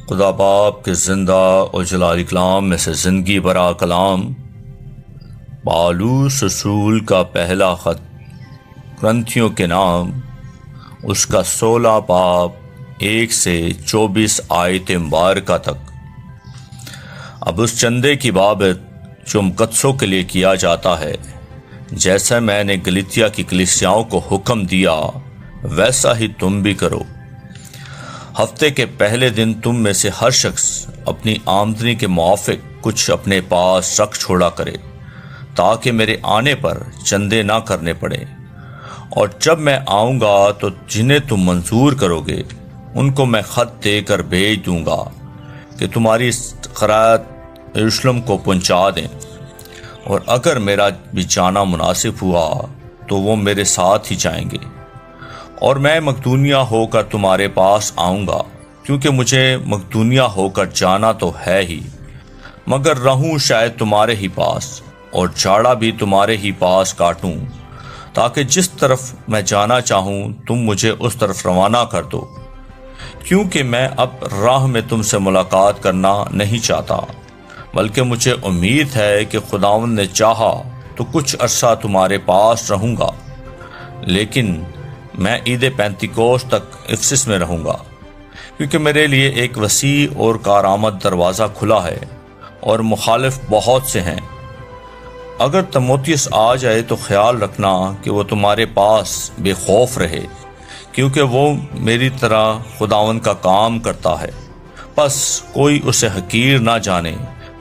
خدا باپ کے زندہ اور جلالی کلام میں سے زندگی برا کلام پالوس رسول کا پہلا خط کرنتھیوں کے نام، اس کا 16 باب 1 سے 24 آیت مبارکہ تک۔ اب اس چندے کی بابت جو مقدسوں کے لیے کیا جاتا ہے، جیسا میں نے گلتیا کی کلیسیاؤں کو حکم دیا ویسا ہی تم بھی کرو۔ ہفتے کے پہلے دن تم میں سے ہر شخص اپنی آمدنی کے موافق کچھ اپنے پاس رکھ چھوڑا کرے، تاکہ میرے آنے پر چندے نہ کرنے پڑے، اور جب میں آؤں گا تو جنہیں تم منظور کرو گے ان کو میں خط دے کر بھیج دوں گا کہ تمہاری خیرات یروشلم کو پہنچا دیں، اور اگر میرا بھی جانا مناسب ہوا تو وہ میرے ساتھ ہی جائیں گے، اور میں مقدونیہ ہو کر تمہارے پاس آؤں گا، کیونکہ مجھے مقدونیہ ہو کر جانا تو ہے ہی، مگر رہوں شاید تمہارے ہی پاس، اور جاڑا بھی تمہارے ہی پاس کاٹوں، تاکہ جس طرف میں جانا چاہوں تم مجھے اس طرف روانہ کر دو، کیونکہ میں اب راہ میں تم سے ملاقات کرنا نہیں چاہتا، بلکہ مجھے امید ہے کہ خداوند نے چاہا تو کچھ عرصہ تمہارے پاس رہوں گا، لیکن میں عید پینتیکوست تک افسس میں رہوں گا، کیونکہ میرے لیے ایک وسیع اور کارآمد دروازہ کھلا ہے، اور مخالف بہت سے ہیں۔ اگر تموتیس آ جائے تو خیال رکھنا کہ وہ تمہارے پاس بے خوف رہے، کیونکہ وہ میری طرح خداوند کا کام کرتا ہے، پس کوئی اسے حقیر نہ جانے،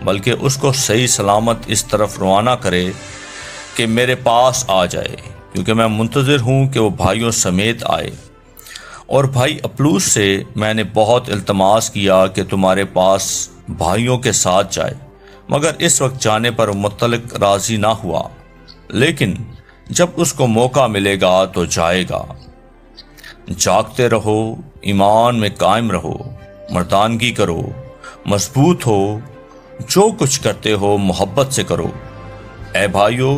بلکہ اس کو صحیح سلامت اس طرف روانہ کرے کہ میرے پاس آ جائے، کیونکہ میں منتظر ہوں کہ وہ بھائیوں سمیت آئے۔ اور بھائی اپلوس سے میں نے بہت التماس کیا کہ تمہارے پاس بھائیوں کے ساتھ جائے، مگر اس وقت جانے پر متعلق راضی نہ ہوا، لیکن جب اس کو موقع ملے گا تو جائے گا۔ جاگتے رہو، ایمان میں قائم رہو، مردانگی کرو، مضبوط ہو، جو کچھ کرتے ہو محبت سے کرو۔ اے بھائیو،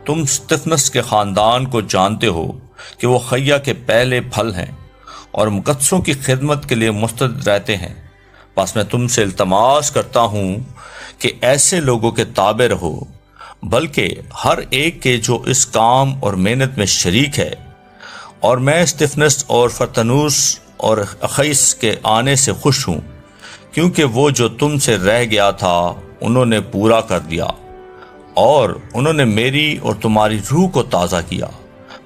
تم استفنس کے خاندان کو جانتے ہو کہ وہ خیہ کے پہلے پھل ہیں، اور مقدسوں کی خدمت کے لیے مستعد رہتے ہیں، پس میں تم سے التماس کرتا ہوں کہ ایسے لوگوں کے تابع رہو، بلکہ ہر ایک کے جو اس کام اور محنت میں شریک ہے۔ اور میں استفنس اور فرتنوس اور اخیس کے آنے سے خوش ہوں، کیونکہ وہ جو تم سے رہ گیا تھا انہوں نے پورا کر دیا، اور انہوں نے میری اور تمہاری روح کو تازہ کیا۔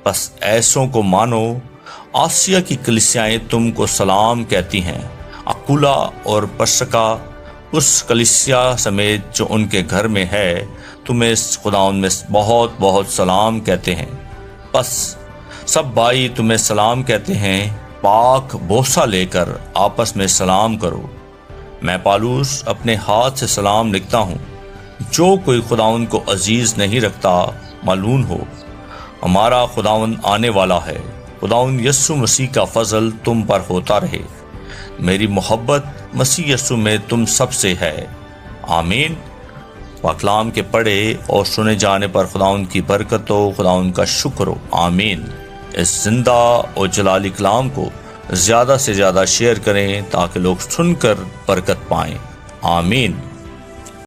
بس ایسوں کو مانو۔ آسیہ کی کلیسیائیں تم کو سلام کہتی ہیں۔ اکولا اور پرسکا اس کلیسیا سمیت جو ان کے گھر میں ہے تمہیں خداوند میں بہت بہت سلام کہتے ہیں۔ بس سب بھائی تمہیں سلام کہتے ہیں، پاک بوسہ لے کر آپس میں سلام کرو۔ میں پالوس اپنے ہاتھ سے سلام لکھتا ہوں۔ جو کوئی خداوند کو عزیز نہیں رکھتا ملعون ہو۔ ہمارا خداوند آنے والا ہے۔ خداوند یسوع مسیح کا فضل تم پر ہوتا رہے۔ میری محبت مسیح یسوع میں تم سب سے ہے۔ آمین۔ پاکلام کے پڑھے اور سنے جانے پر خداوند کی برکت ہو، خداوند کا شکر ہو۔ آمین۔ اس زندہ اور جلالی کلام کو زیادہ سے زیادہ شیئر کریں تاکہ لوگ سن کر برکت پائیں۔ آمین۔